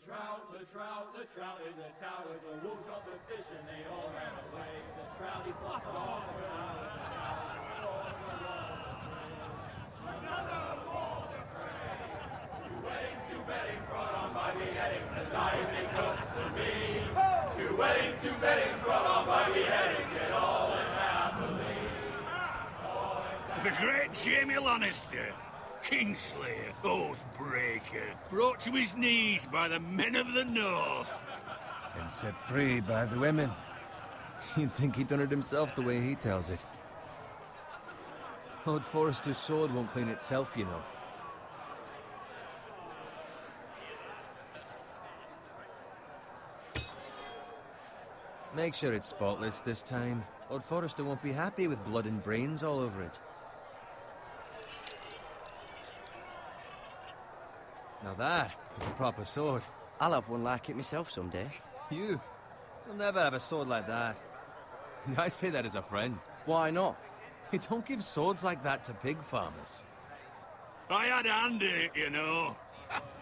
The trout in the towers, the wolves dropped the fish and they all ran away. The trout he flopped off and out of the towers. Another wolf of prey. Two weddings brought on by beheadings, the diving cooks for me. Two weddings brought on by beheadings, yet all is happily. The great Jamie Lannister, Kingslayer, Oathbreaker, brought to his knees by the men of the North. And set free by the women. You'd think he'd done it himself the way he tells it. Lord Forrester's sword won't clean itself, you know. Make sure it's spotless this time. Lord Forrester won't be happy with blood and brains all over it. Now that is a proper sword. I'll have one like it myself someday. You'll never have a sword like that. I say that as a friend. Why not? You don't give swords like that to pig farmers. I had a hand in it, you know.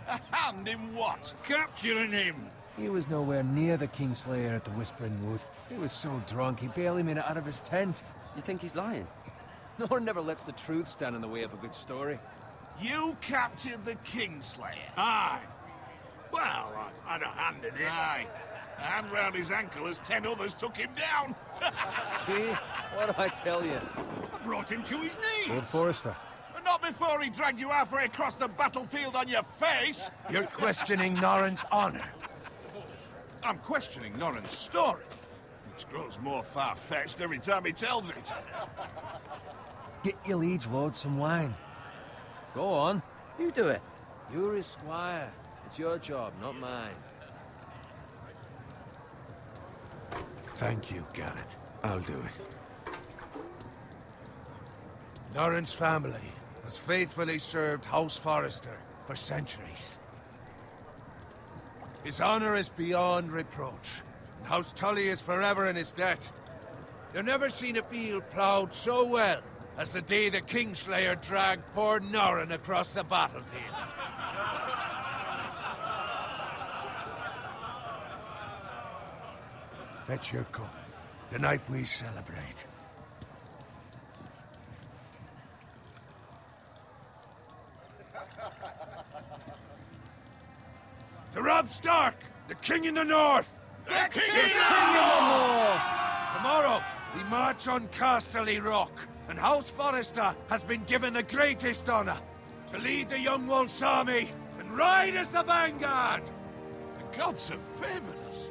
A hand in what? Capturing him. He was nowhere near the Kingslayer at the Whispering Wood. He was so drunk he barely made it out of his tent. You think he's lying? No one never lets the truth stand in the way of a good story. You captured the Kingslayer? Aye. Well, I had a hand in it. Aye. A hand round his ankle as 10 others took him down. See? What do I tell you? I brought him to his knees. Lord Forrester. But not before he dragged you halfway across the battlefield on your face. You're questioning Norrin's honor. I'm questioning Norrin's story, which grows more far-fetched every time he tells it. Get your liege lord some wine. Go on. You do it. You're his squire. It's your job, not mine. Thank you, Garrett. I'll do it. Norrin's family has faithfully served House Forrester for centuries. His honor is beyond reproach, and House Tully is forever in his debt. You've never seen a field ploughed so well as the day the Kingslayer dragged poor Norrin across the battlefield. Fetch your cup. Tonight we celebrate. To Robb Stark, the King in the North! The King in the North! Tomorrow, we march on Casterly Rock, and House Forrester has been given the greatest honor to lead the Young Wolf's army and ride as the vanguard! The gods have favored us.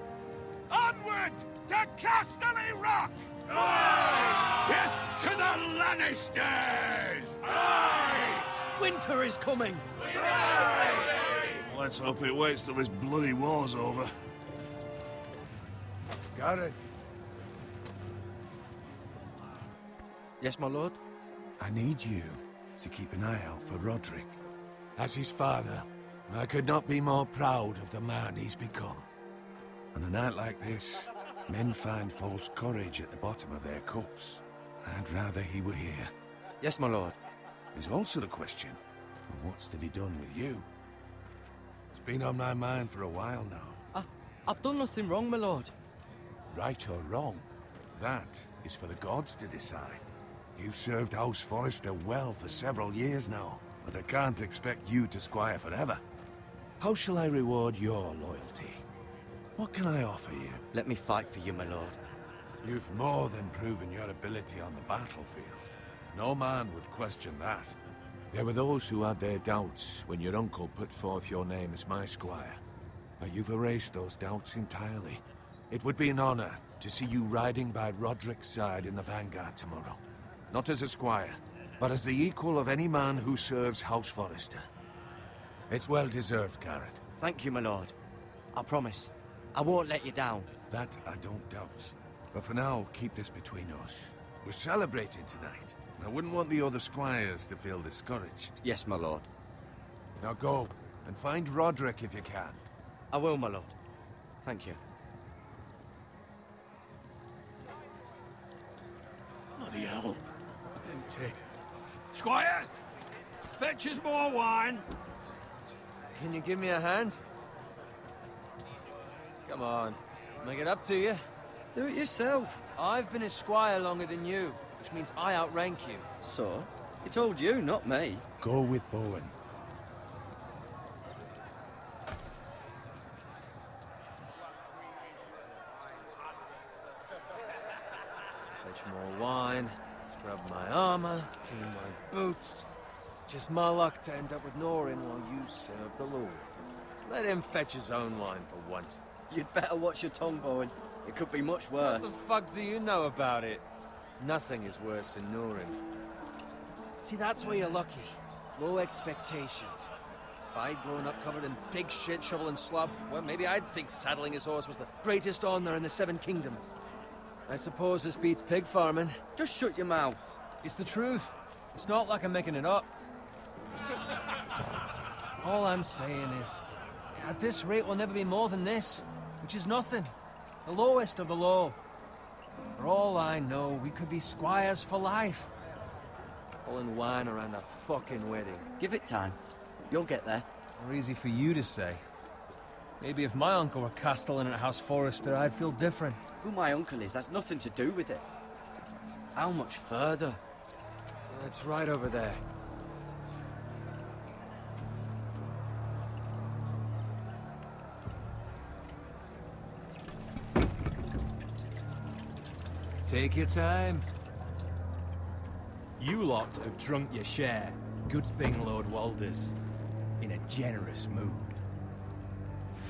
Onward to Casterly Rock! Aye! Death to the Lannisters! Aye! Winter is coming! Aye! Let's hope it waits till this bloody war's over. Got it. Yes, my lord? I need you to keep an eye out for Roderick. As his father, I could not be more proud of the man he's become. On a night like this, men find false courage at the bottom of their cups. I'd rather he were here. Yes, my lord. There's also the question of what's to be done with you. It's been on my mind for a while now. I've done nothing wrong, my lord. Right or wrong, that is for the gods to decide. You've served House Forrester well for several years now, but I can't expect you to squire forever. How shall I reward your loyalty? What can I offer you? Let me fight for you, my lord. You've more than proven your ability on the battlefield. No man would question that. There were those who had their doubts when your uncle put forth your name as my squire. But you've erased those doubts entirely. It would be an honor to see you riding by Roderick's side in the vanguard tomorrow. Not as a squire, but as the equal of any man who serves House Forrester. It's well deserved, Garrett. Thank you, my lord. I promise. I won't let you down. That I don't doubt. But for now, keep this between us. We're celebrating tonight. I wouldn't want the other squires to feel discouraged. Yes, my lord. Now go, and find Roderick if you can. I will, my lord. Thank you. Bloody hell. Empty. Squire! Fetch us more wine. Can you give me a hand? Come on. Make it up to you. Do it yourself. I've been a squire longer than you, which means I outrank you. So? He told you, not me. Go with Bowen. Fetch more wine, scrub my armor, clean my boots. Just my luck to end up with Norin while you serve the Lord. Let him fetch his own wine for once. You'd better watch your tongue, Bowen. It could be much worse. What the fuck do you know about it? Nothing is worse than Norin. See, that's where you're lucky. Low expectations. If I'd grown up covered in pig shit, shovel and slop, well, maybe I'd think saddling his horse was the greatest honor in the Seven Kingdoms. I suppose this beats pig farming. Just shut your mouth. It's the truth. It's not like I'm making it up. All I'm saying is, at this rate we'll never be more than this, which is nothing. The lowest of the low. For all I know, we could be squires for life. Pulling wine around a fucking wedding. Give it time. You'll get there. More easy for you to say. Maybe if my uncle were castellan at House Forrester, I'd feel different. Who my uncle is has nothing to do with it. How much further? It's right over there. Take your time. You lot have drunk your share. Good thing Lord Walder's in a generous mood.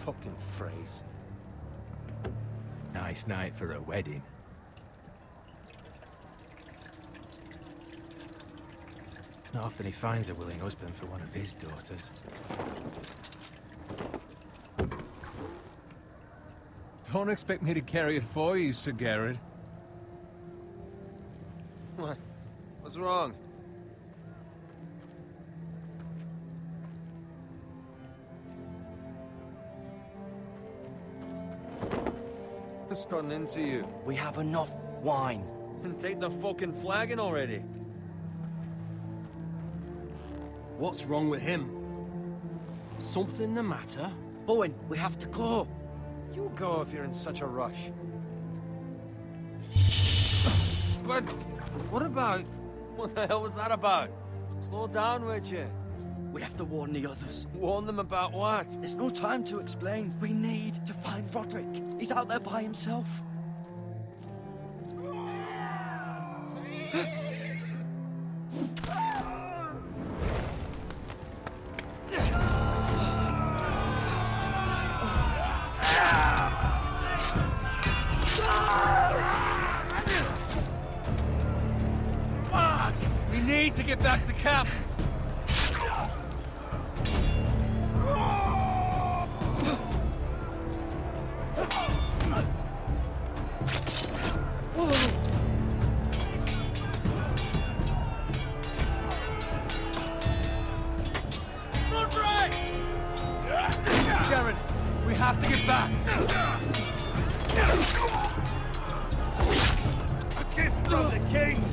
Fucking phrase. Nice night for a wedding. Not often he finds a willing husband for one of his daughters. Don't expect me to carry it for you, Sir Garrett. What? What's wrong? What's gotten into you? We have enough wine. Then take the fucking flagon already. What's wrong with him? Something the matter? Bowen, we have to go. You go if you're in such a rush. But what about... What the hell was that about? Slow down, would you? We have to warn the others. Warn them about what? There's no time to explain. We need to find Roderick. He's out there by himself. Fuck! We need to get back to camp. Garrett, we have to get back. A gift from the king!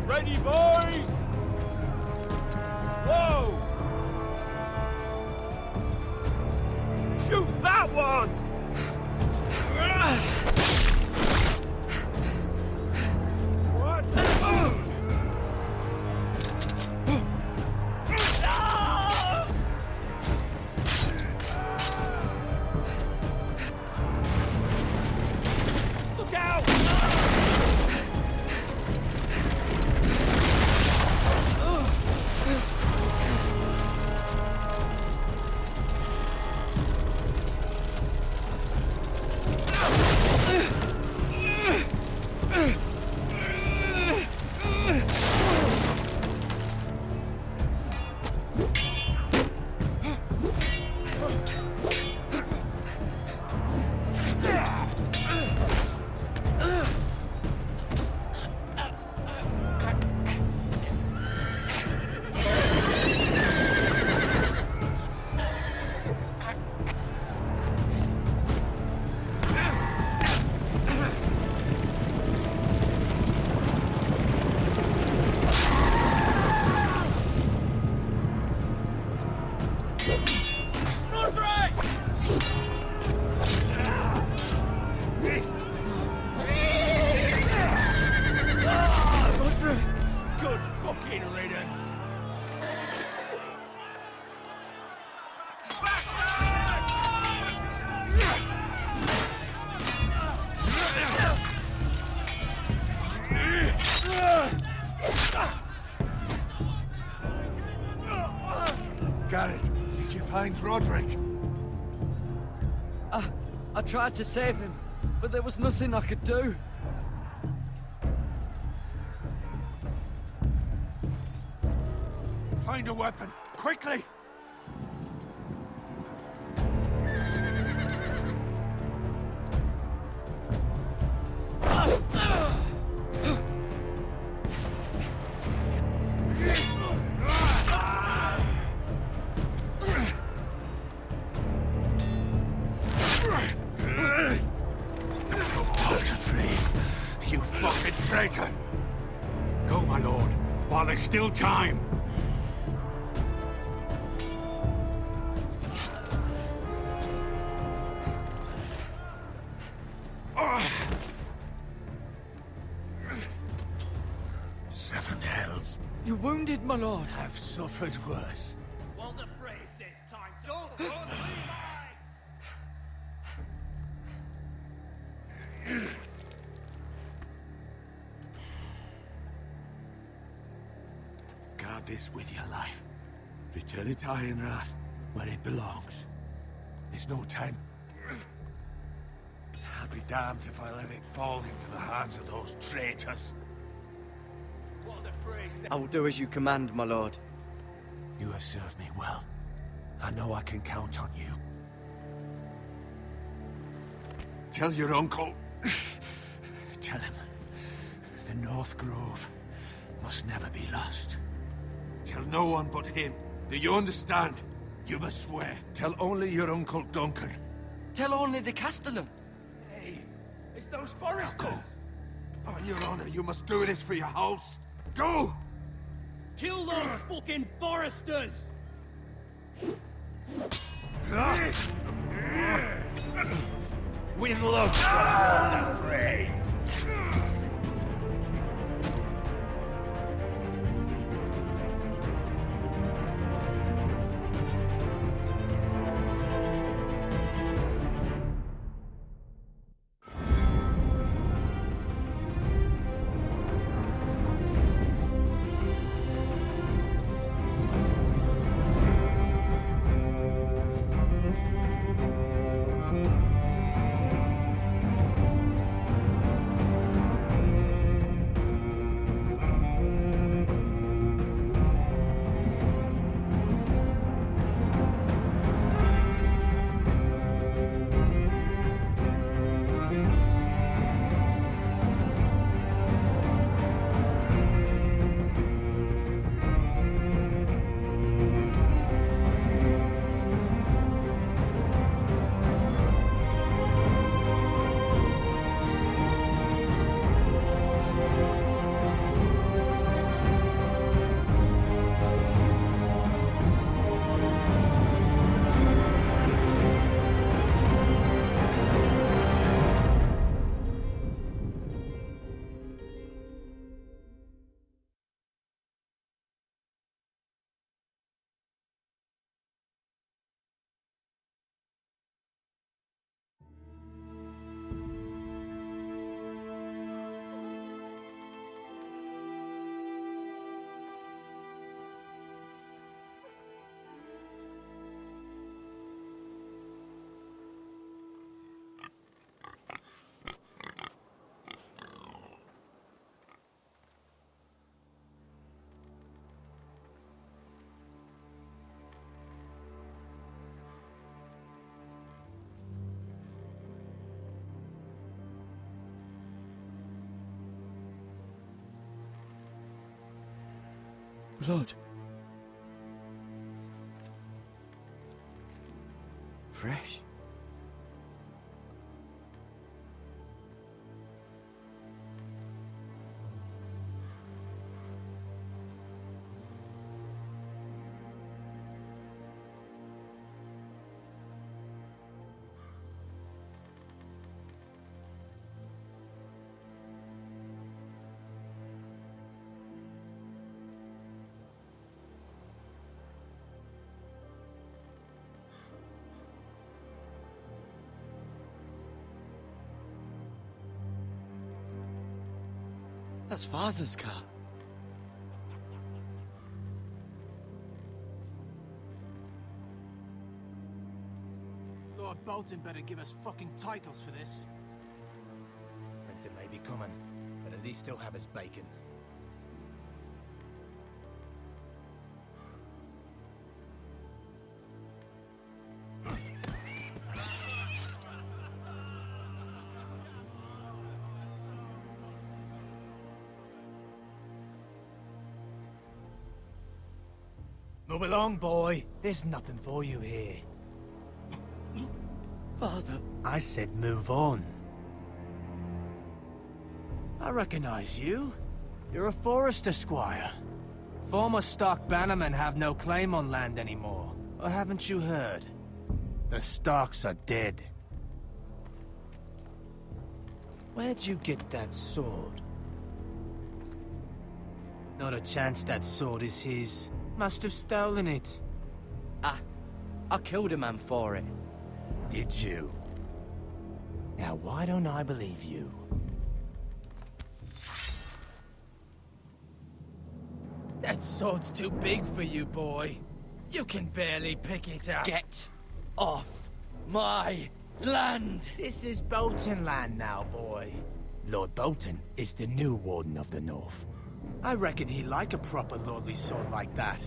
Ready, boys! Whoa! Shoot that one! What? Look out! Garrett, did you find Roderick? I tried to save him, but there was nothing I could do. Find a weapon, quickly! You fucking traitor! Go, my lord, while there's still time. Seven hells. You're wounded, my lord. I've suffered worse. Walder Frey says time to... Don't run, Guard this with your life. Return it to Ironrath, where it belongs. There's no time. I'll be damned if I let it fall into the hands of those traitors. Walder Frey says... I will do as you command, my lord. You have served me well. I know I can count on you. Tell your uncle. Tell him. The North Grove must never be lost. Tell no one but him. Do you understand? You must swear. Tell only your Uncle Duncan. Tell only the Castellan. Hey, it's those Foresters! Go! On your honor, you must do this for your house. Go! Kill those fucking Foresters! With love from Walder Frey. Blood. Fresh. That's Father's car. Lord Bolton better give us fucking titles for this. Winter may be coming, but at least he'll have his bacon. Move along, boy. There's nothing for you here. Father. I said move on. I recognize you. You're a Forrester squire. Former Stark bannermen have no claim on land anymore. Or haven't you heard? The Starks are dead. Where'd you get that sword? Not a chance that sword is his. Must have stolen it. I killed a man for it. Did you? Now why don't I believe you? That sword's too big for you, boy. You can barely pick it up. Get off my land! This is Bolton land now, boy. Lord Bolton is the new Warden of the North. I reckon he'd like a proper lordly sword like that.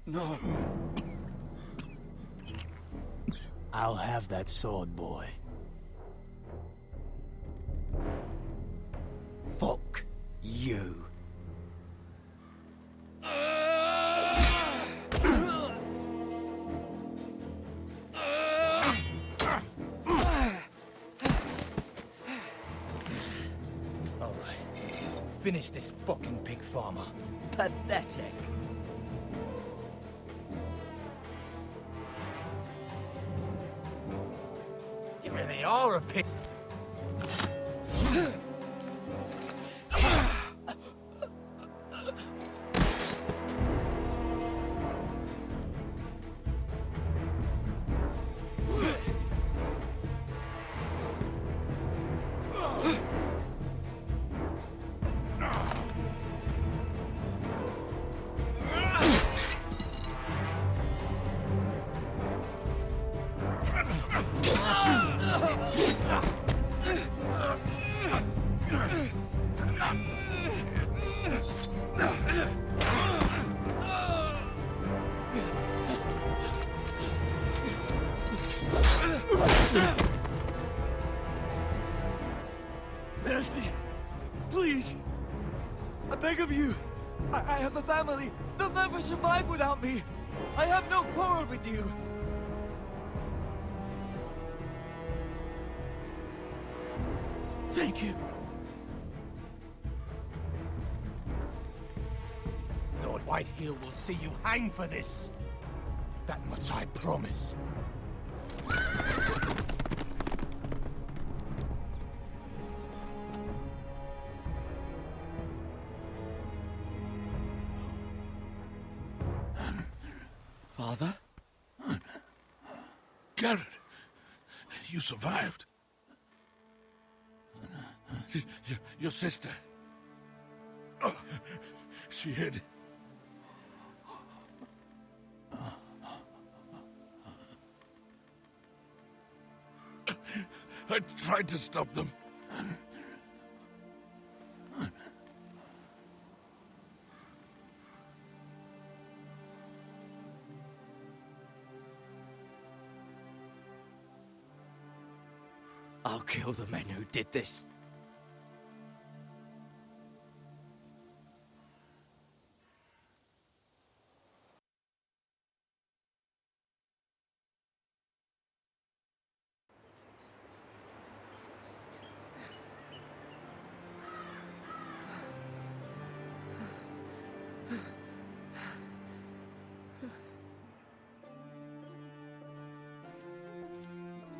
No. I'll have that sword, boy. Fuck you. All right. Finish this fucking pig farmer. Pathetic. You really are a pig. Mercy. Please. I beg of you. I have a family. They'll never survive without me. I have no quarrel with you. Thank you. Lord Whitehill will see you hang for this. That much I promise. Father? Garrett, you survived. Your sister. Oh, she hid. I tried to stop them. I'll kill the men who did this.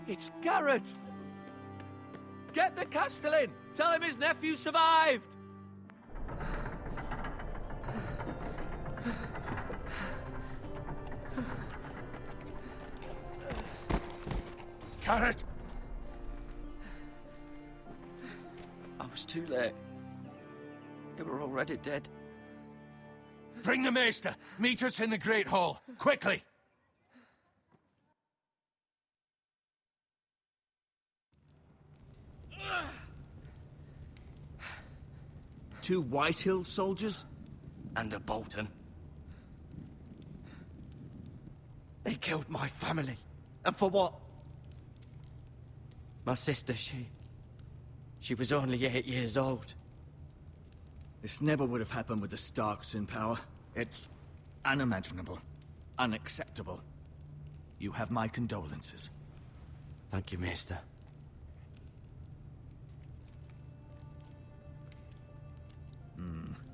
It's Garrett! Get the Castellan! Tell him his nephew survived! Garrett! I was too late. They were already dead. Bring the maester. Meet us in the Great Hall. Quickly! Two Whitehill soldiers? And a Bolton. They killed my family. And for what? My sister, she was only 8 years old. This never would have happened with the Starks in power. It's unimaginable. Unacceptable. You have my condolences. Thank you, Maester.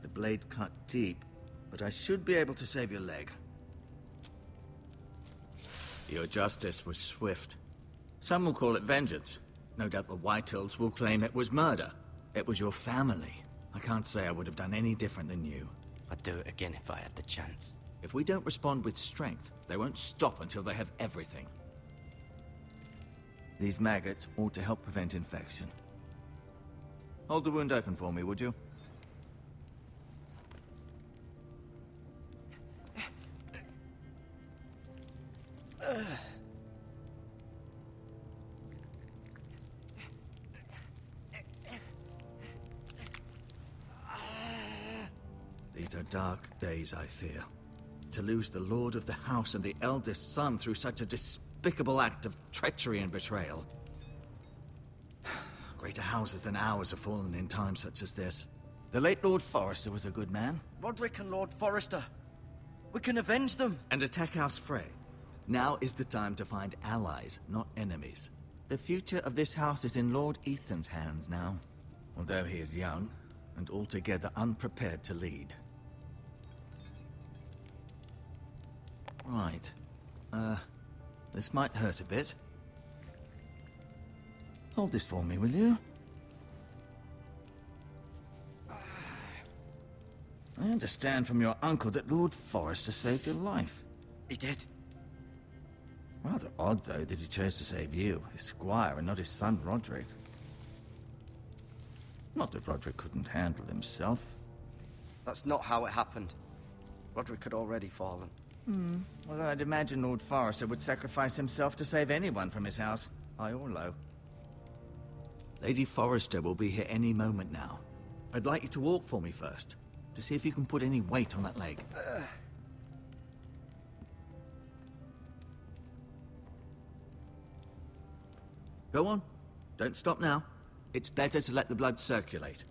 The blade cut deep, but I should be able to save your leg. Your justice was swift. Some will call it vengeance. No doubt the Whitehills will claim it was murder. It was your family. I can't say I would have done any different than you. I'd do it again if I had the chance. If we don't respond with strength, they won't stop until they have everything. These maggots ought to help prevent infection. Hold the wound open for me, would you? These are dark days, I fear. To lose the lord of the house and the eldest son through such a despicable act of treachery and betrayal. Greater houses than ours have fallen in times such as this. The late Lord Forrester was a good man. Roderick and Lord Forrester. We can avenge them. And attack House Frey. Now is the time to find allies, not enemies. The future of this house is in Lord Ethan's hands now. Although he is young, and altogether unprepared to lead. Right. This might hurt a bit. Hold this for me, will you? I understand from your uncle that Lord Forrester saved your life. He did. Rather odd, though, that he chose to save you, his squire, and not his son, Roderick. Not that Roderick couldn't handle himself. That's not how it happened. Roderick had already fallen. Well, I'd imagine Lord Forrester would sacrifice himself to save anyone from his house, high or low. Lady Forrester will be here any moment now. I'd like you to walk for me first, to see if you can put any weight on that leg. Go on. Don't stop now. It's better to let the blood circulate.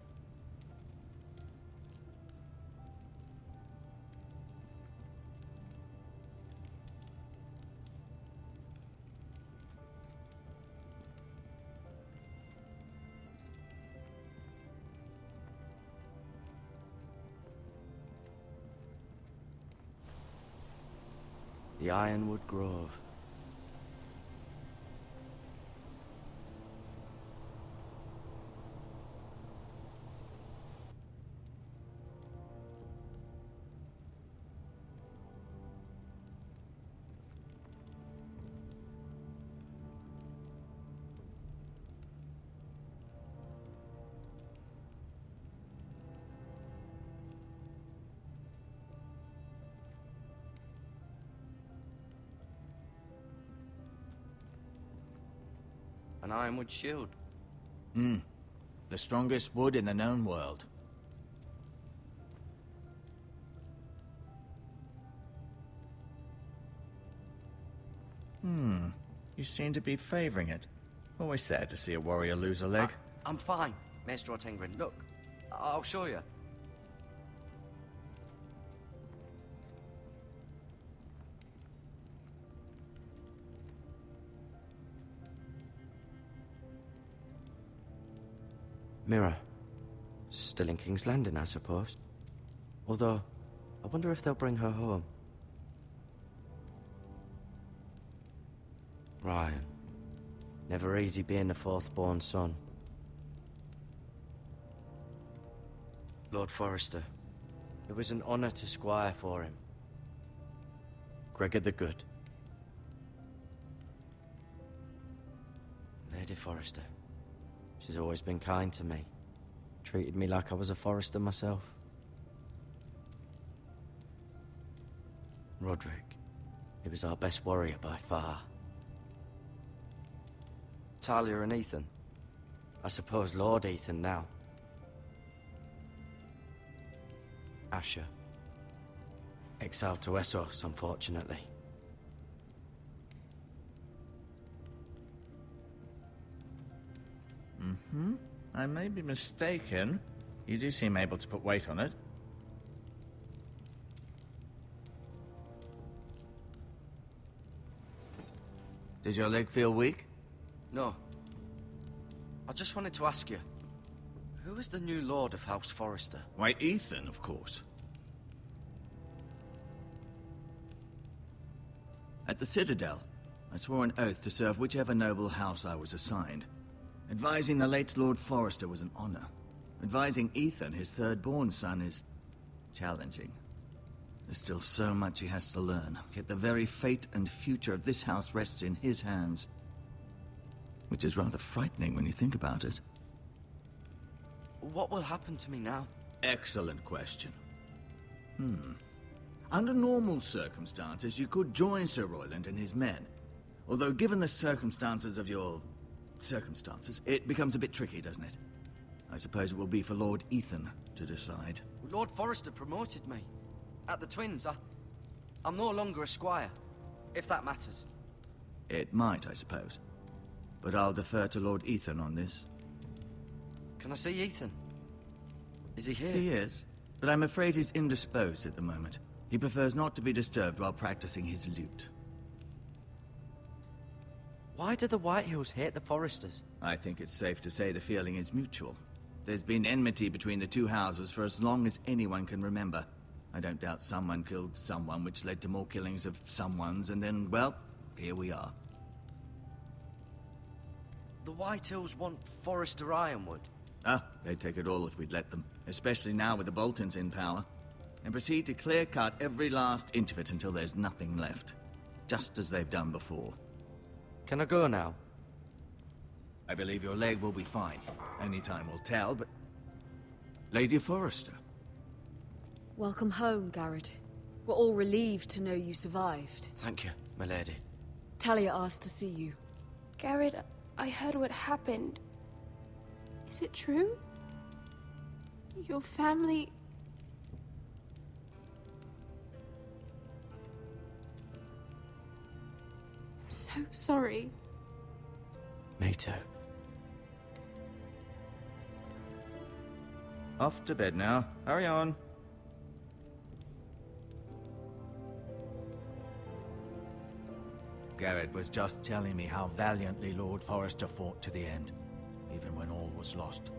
The Ironwood Grove. An ironwood shield. The strongest wood in the known world. You seem to be favoring it. Always sad to see a warrior lose a leg. I'm fine, Maester Ortengrin. Look, I'll show you. Mirror. Still in King's Landing, I suppose. Although, I wonder if they'll bring her home. Ryan. Never easy being the fourth-born son. Lord Forrester. It was an honor to squire for him. Gregor the Good. Lady Forrester. She's always been kind to me. Treated me like I was a Forrester myself. Roderick. He was our best warrior by far. Talia and Ethan. I suppose Lord Ethan now. Asher. Exiled to Essos, unfortunately. I may be mistaken. You do seem able to put weight on it. Does your leg feel weak? No. I just wanted to ask you, who is the new Lord of House Forrester? Why, Ethan, of course. At the Citadel, I swore an oath to serve whichever noble house I was assigned. Advising the late Lord Forrester was an honor. Advising Ethan, his third-born son, is challenging. There's still so much he has to learn, yet the very fate and future of this house rests in his hands. Which is rather frightening when you think about it. What will happen to me now? Excellent question. Under normal circumstances, you could join Sir Royland and his men. Although given the circumstances of your... circumstances, it becomes a bit tricky, doesn't it? I suppose it will be for Lord Ethan to decide. Lord Forrester promoted me. At the Twins, I'm no longer a squire, if that matters. It might, I suppose. But I'll defer to Lord Ethan on this. Can I see Ethan? Is he here? He is, but I'm afraid he's indisposed at the moment. He prefers not to be disturbed while practicing his lute. Why do the Whitehills hate the Forresters? I think it's safe to say the feeling is mutual. There's been enmity between the two houses for as long as anyone can remember. I don't doubt someone killed someone, which led to more killings of someones, and then, well, here we are. The Whitehills want Forrester Ironwood. They'd take it all if we'd let them. Especially now with the Boltons in power. And proceed to clear-cut every last inch of it until there's nothing left. Just as they've done before. Can I go now? I believe your leg will be fine. Only time will tell, but... Lady Forrester. Welcome home, Garrett. We're all relieved to know you survived. Thank you, my lady. Talia asked to see you. Garrett, I heard what happened. Is it true? Your family... I'm so sorry. Me too. Off to bed now. Hurry on. Garrett was just telling me how valiantly Lord Forrester fought to the end, even when all was lost.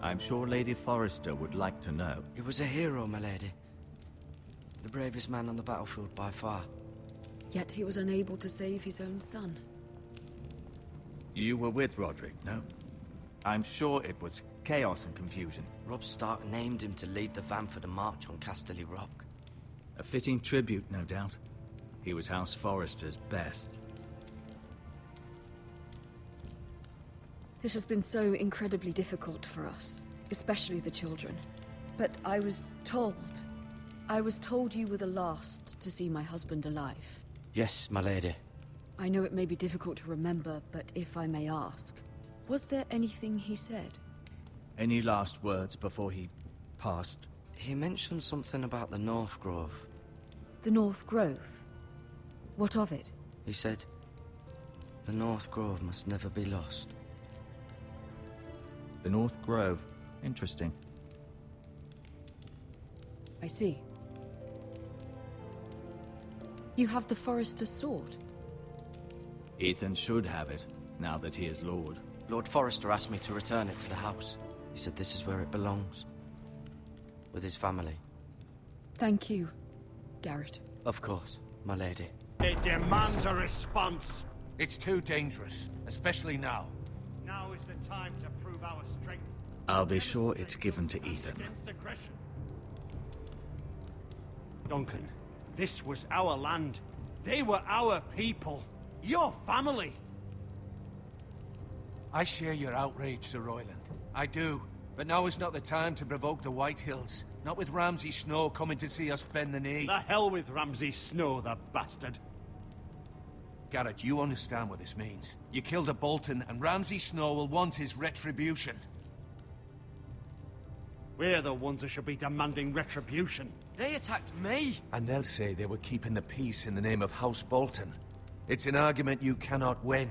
I'm sure Lady Forrester would like to know. He was a hero, my lady. The bravest man on the battlefield by far. Yet he was unable to save his own son. You were with Roderick, no? I'm sure it was chaos and confusion. Robb Stark named him to lead the van for the march on Casterly Rock. A fitting tribute, no doubt. He was House Forrester's best. This has been so incredibly difficult for us, especially the children. But I was told you were the last to see my husband alive. Yes, my lady. I know it may be difficult to remember, but if I may ask, was there anything he said? Any last words before he passed? He mentioned something about the North Grove. The North Grove? What of it? He said, the North Grove must never be lost. The North Grove. Interesting. I see. You have the Forrester's sword? Ethan should have it, now that he is Lord. Lord Forrester asked me to return it to the house. He said this is where it belongs. With his family. Thank you, Garrett. Of course, my lady. It demands a response. It's too dangerous, especially now. Now is the time to prove our strength. I'll be sure it's given to Ethan. Against aggression. Duncan, this was our land. They were our people. Your family. I share your outrage, Sir Royland. I do. But now is not the time to provoke the Whitehills. Not with Ramsay Snow coming to see us bend the knee. The hell with Ramsay Snow, the bastard. Garrett, you understand what this means. You killed a Bolton, and Ramsay Snow will want his retribution. We're the ones that should be demanding retribution. They attacked me! And they'll say they were keeping the peace in the name of House Bolton. It's an argument you cannot win.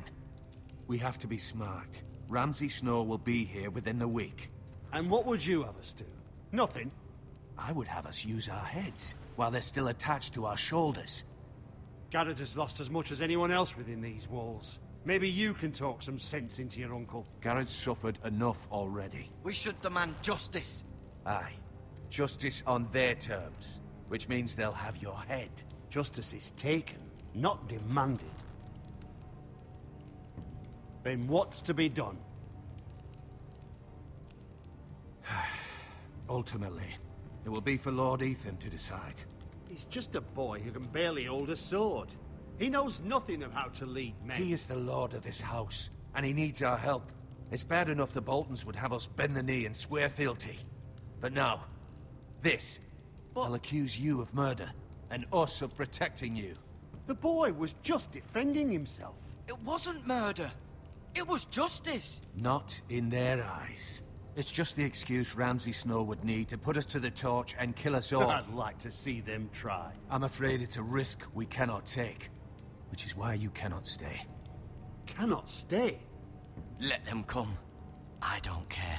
We have to be smart. Ramsay Snow will be here within the week. And what would you have us do? Nothing? I would have us use our heads, while they're still attached to our shoulders. Garrett has lost as much as anyone else within these walls. Maybe you can talk some sense into your uncle. Garrett's suffered enough already. We should demand justice. Aye. Justice on their terms, which means they'll have your head. Justice is taken, not demanded. Then what's to be done? Ultimately, it will be for Lord Ethan to decide. He's just a boy who can barely hold a sword. He knows nothing of how to lead men. He is the lord of this house, and he needs our help. It's bad enough the Boltons would have us bend the knee and swear fealty. But now, this. They'll accuse you of murder, and us of protecting you. The boy was just defending himself. It wasn't murder. It was justice. Not in their eyes. It's just the excuse Ramsay Snow would need to put us to the torch and kill us all. I'd like to see them try. I'm afraid it's a risk we cannot take, which is why you cannot stay. Cannot stay? Let them come. I don't care.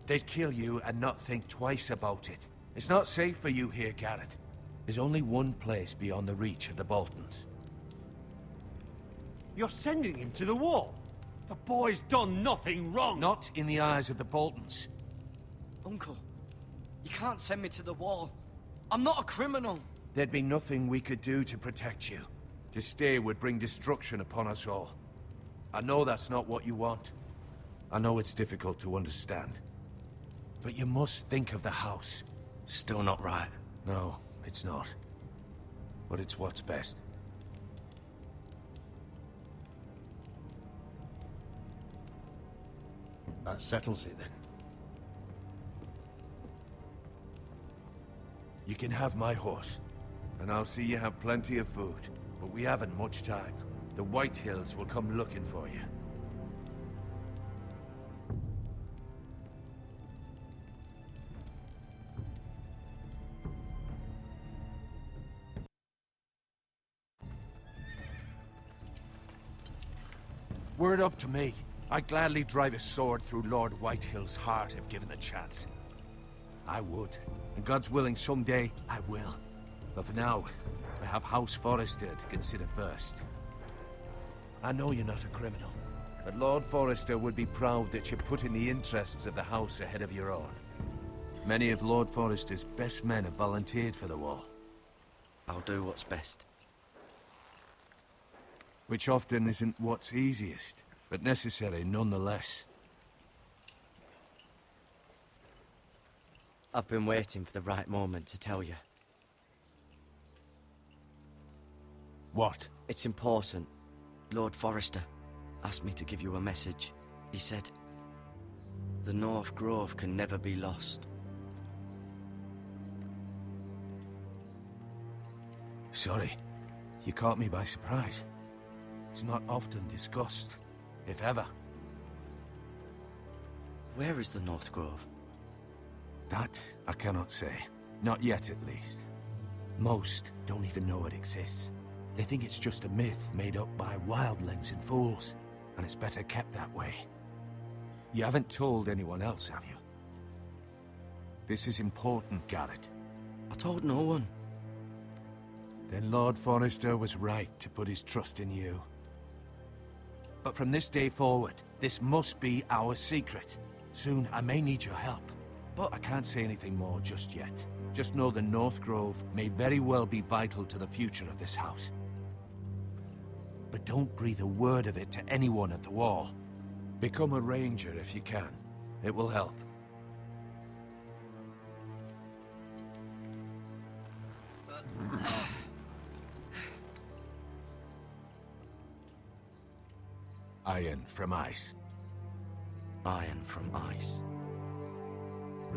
They'd kill you and not think twice about it. It's not safe for you here, Garrett. There's only one place beyond the reach of the Boltons. You're sending him to the wall? The boy's done nothing wrong! Not in the eyes of the Boltons. Uncle, you can't send me to the wall. I'm not a criminal. There'd be nothing we could do to protect you. To stay would bring destruction upon us all. I know that's not what you want. I know it's difficult to understand. But you must think of the house. Still not right. No, it's not. But it's what's best. That settles it, then. You can have my horse, and I'll see you have plenty of food. But we haven't much time. The Whitehills will come looking for you. Were it up to me, I'd gladly drive a sword through Lord Whitehill's heart if given the chance. I would. And God's willing, someday I will. But for now, I have House Forrester to consider first. I know you're not a criminal, but Lord Forrester would be proud that you're putting the interests of the house ahead of your own. Many of Lord Forrester's best men have volunteered for the war. I'll do what's best. Which often isn't what's easiest, but necessary nonetheless. I've been waiting for the right moment to tell you. What? It's important. Lord Forrester asked me to give you a message. He said, the North Grove can never be lost. Sorry. You caught me by surprise. It's not often discussed, if ever. Where is the North Grove? That I cannot say. Not yet, at least. Most don't even know it exists. They think it's just a myth made up by wildlings and fools, and it's better kept that way. You haven't told anyone else, have you? This is important, Garrett. I told no one. Then Lord Forrester was right to put his trust in you. But from this day forward, this must be our secret. Soon I may need your help. But I can't say anything more just yet. Just know the North Grove may very well be vital to the future of this house. But don't breathe a word of it to anyone at the wall. Become a ranger if you can. It will help. Iron from ice. Iron from ice.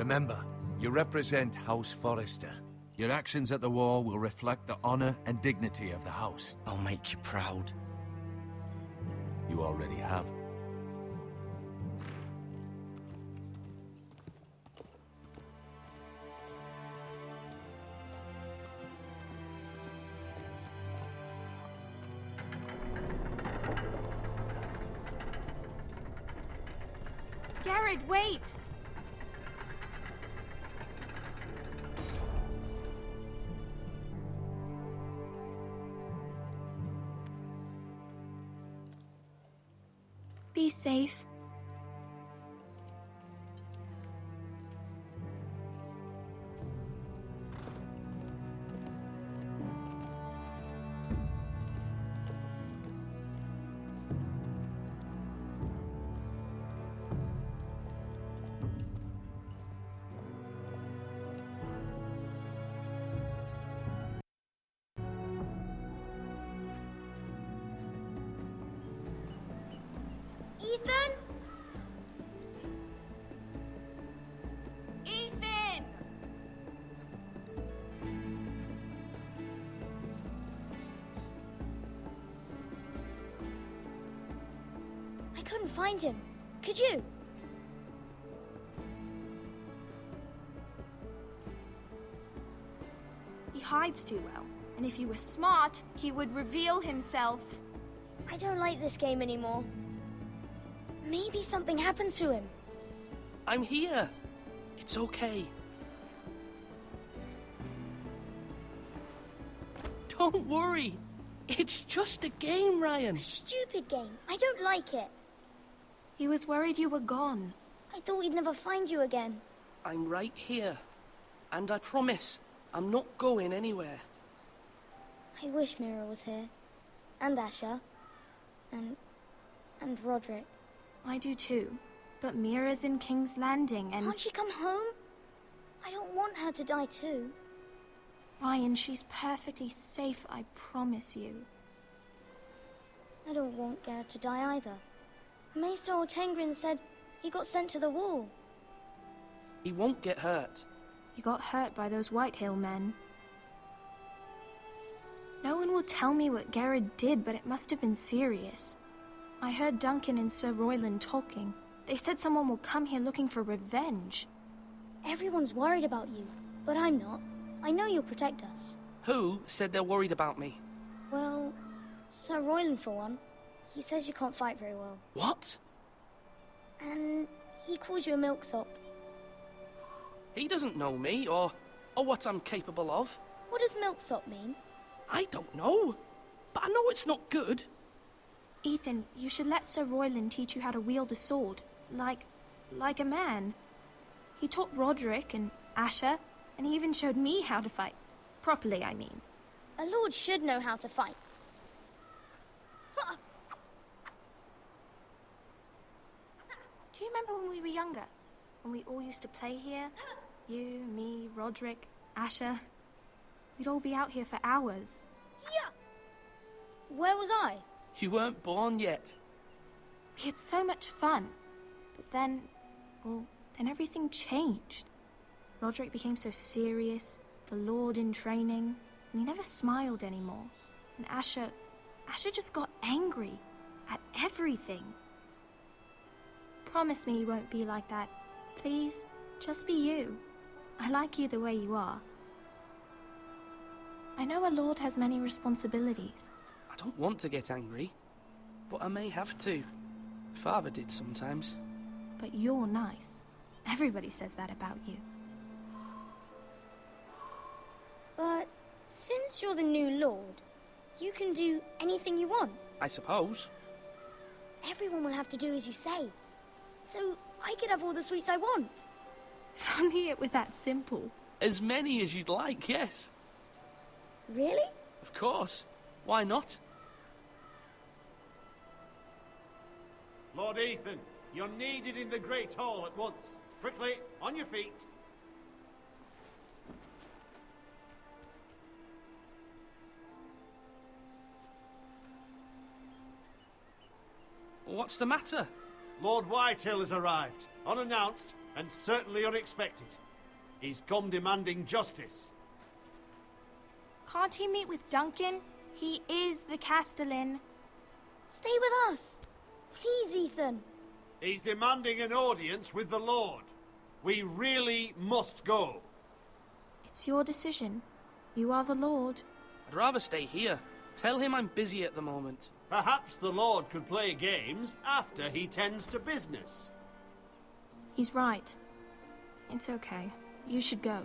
Remember, you represent House Forrester. Your actions at the war will reflect the honor and dignity of the house. I'll make you proud. You already have. Garrett, wait! Be safe. Ethan? Ethan! I couldn't find him. Could you? He hides too well, and if he were smart, he would reveal himself. I don't like this game anymore. Maybe something happened to him. I'm here. It's okay. Don't worry. It's just a game, Ryan. A stupid game. I don't like it. He was worried you were gone. I thought we'd never find you again. I'm right here. And I promise, I'm not going anywhere. I wish Mira was here. And Asher. And Roderick. I do too. But Mira's in King's Landing and... Can't she come home? I don't want her to die too. Ryan, she's perfectly safe, I promise you. I don't want Garrett to die either. Maester Ortengrin said he got sent to the wall. He won't get hurt. He got hurt by those Whitehill men. No one will tell me what Garrett did, but it must have been serious. I heard Duncan and Sir Royland talking. They said someone will come here looking for revenge. Everyone's worried about you, but I'm not. I know you'll protect us. Who said they're worried about me? Well, Sir Royland for one. He says you can't fight very well. What? And he calls you a milksop. He doesn't know me, or what I'm capable of. What does milksop mean? I don't know, but I know it's not good. Ethan, you should let Sir Royland teach you how to wield a sword. Like a man. He taught Roderick and Asher, and he even showed me how to fight. Properly, I mean. A lord should know how to fight. Do you remember when we were younger? When we all used to play here? You, me, Roderick, Asher. We'd all be out here for hours. Yeah! Where was I? You weren't born yet. We had so much fun. But then, well, then everything changed. Roderick became so serious, the Lord in training, and he never smiled anymore. And Asher just got angry at everything. Promise me you won't be like that. Please, just be you. I like you the way you are. I know a lord has many responsibilities. I don't want to get angry, but I may have to. Father did sometimes. But you're nice. Everybody says that about you. But since you're the new lord, you can do anything you want. I suppose. Everyone will have to do as you say. So I could have all the sweets I want. If only it were that simple. As many as you'd like, yes. Really? Of course. Why not? Lord Ethan, you're needed in the Great Hall at once. Quickly, on your feet. What's the matter? Lord Whitehill has arrived, unannounced, And certainly unexpected. He's come demanding justice. Can't he meet with Duncan? He is the Castellan. Stay with us. Please, Ethan. He's demanding an audience with the Lord. We really must go. It's your decision. You are the Lord. I'd rather stay here. Tell him I'm busy at the moment. Perhaps the Lord could play games after he tends to business. He's right. It's okay. You should go.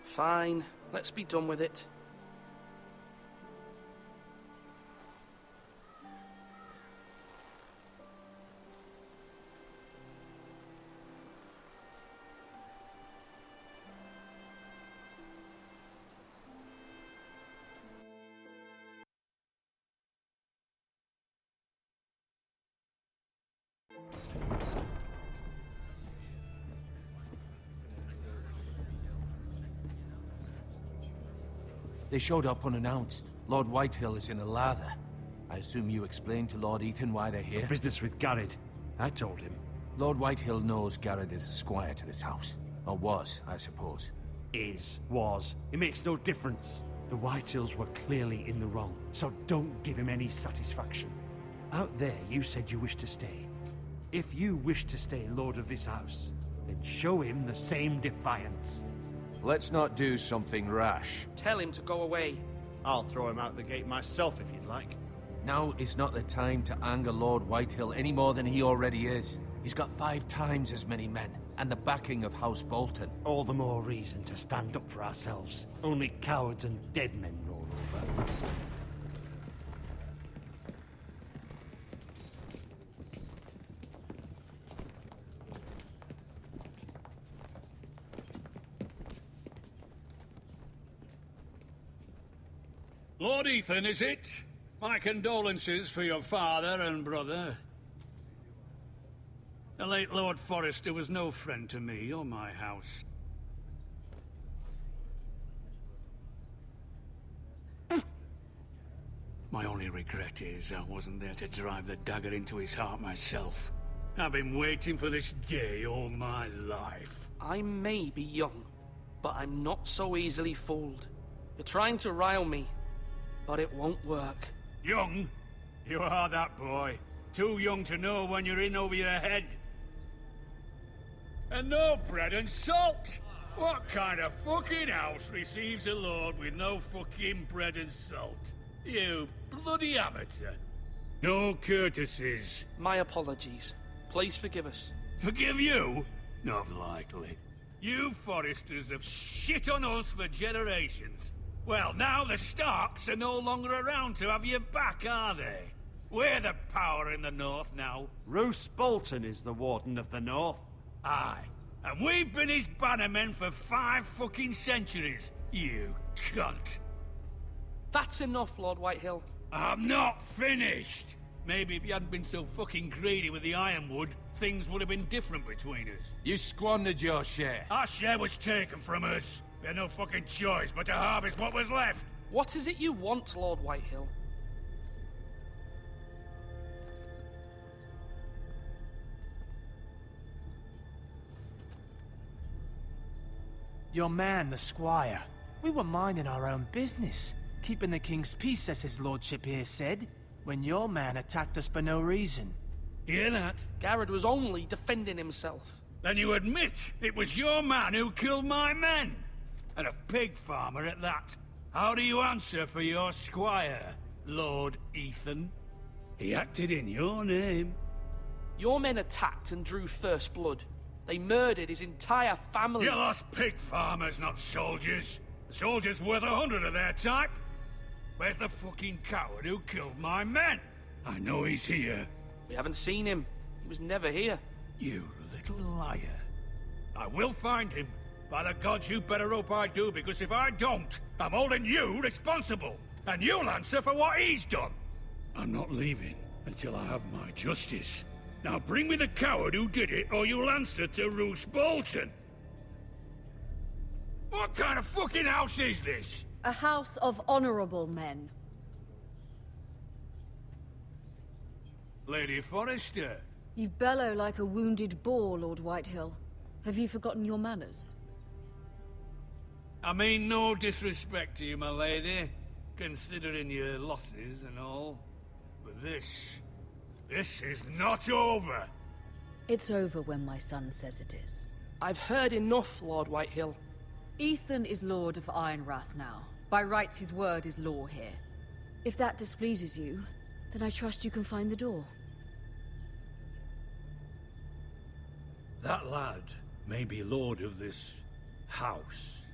Fine. Let's be done with it. They showed up unannounced. Lord Whitehill is in a lather. I assume you explained to Lord Ethan why they're here? Business with Garrett. I told him. Lord Whitehill knows Garrett is a squire to this house. Or was, I suppose. Was. It makes no difference. The Whitehills were clearly in the wrong, so don't give him any satisfaction. Out there, you said you wished to stay. If you wish to stay lord of this house, then show him the same defiance. Let's not do something rash. Tell him to go away. I'll throw him out the gate myself if you'd like. Now is not the time to anger Lord Whitehill any more than he already is. He's got 5 times as many men, and the backing of House Bolton. All the more reason to stand up for ourselves. Only cowards and dead men roll over. Lord Ethan, is it? My condolences for your father and brother. The late Lord Forrester was no friend to me or my house. My only regret is I wasn't there to drive the dagger into his heart myself. I've been waiting for this day all my life. I may be young, but I'm not so easily fooled. You're trying to rile me, but it won't work. Young? You are that boy. Too young to know when you're in over your head. And no bread and salt! What kind of fucking house receives a lord with no fucking bread and salt? You bloody amateur. No courtesies. My apologies. Please forgive us. Forgive you? Not likely. You Forresters have shit on us for generations. Well, now the Starks are no longer around to have your back, are they? We're the power in the north now. Roose Bolton is the Warden of the North. Aye. And we've been his bannermen for 5 fucking centuries, you cunt. That's enough, Lord Whitehill. I'm not finished. Maybe if you hadn't been so fucking greedy with the ironwood, things would have been different between us. You squandered your share. Our share was taken from us. We had no fucking choice but to harvest what was left. What is it you want, Lord Whitehill? Your man, the squire. We were minding our own business, keeping the king's peace, as his lordship here said, when your man attacked us for no reason. Hear that? Garrett was only defending himself. Then you admit it was your man who killed my men? And a pig farmer at that. How do you answer for your squire, Lord Ethan? He acted in your name. Your men attacked and drew first blood. They murdered his entire family. You lost pig farmers, not soldiers. The soldiers worth 100 of their type. Where's the fucking coward who killed my men? I know he's here. We haven't seen him. He was never here. You little liar. I will find him. By the gods, you better hope I do, because if I don't, I'm holding you responsible. And you'll answer for what he's done. I'm not leaving until I have my justice. Now bring me the coward who did it, or you'll answer to Roose Bolton. What kind of fucking house is this? A house of honorable men. Lady Forrester. You bellow like a wounded boar, Lord Whitehill. Have you forgotten your manners? I mean no disrespect to you, my lady, considering your losses and all. But this is not over. It's over when my son says it is. I've heard enough, Lord Whitehill. Ethan is Lord of Ironrath now. By rights, his word is law here. If that displeases you, then I trust you can find the door. That lad may be lord of this house,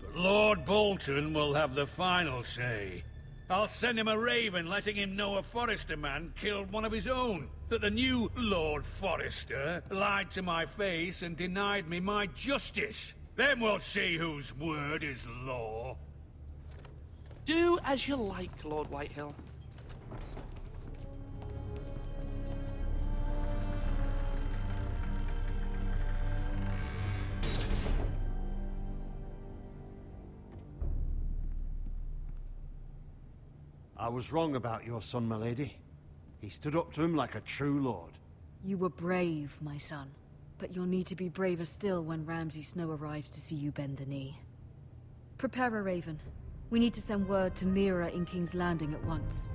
but Lord Bolton will have the final say. I'll send him a raven letting him know a Forrester man killed one of his own. That the new Lord Forrester lied to my face and denied me my justice. Then we'll see whose word is law. Do as you like, Lord Whitehill. I was wrong about your son, my lady. He stood up to him like a true lord. You were brave, my son. But you'll need to be braver still when Ramsay Snow arrives to see you bend the knee. Prepare a raven. We need to send word to Mira in King's Landing at once.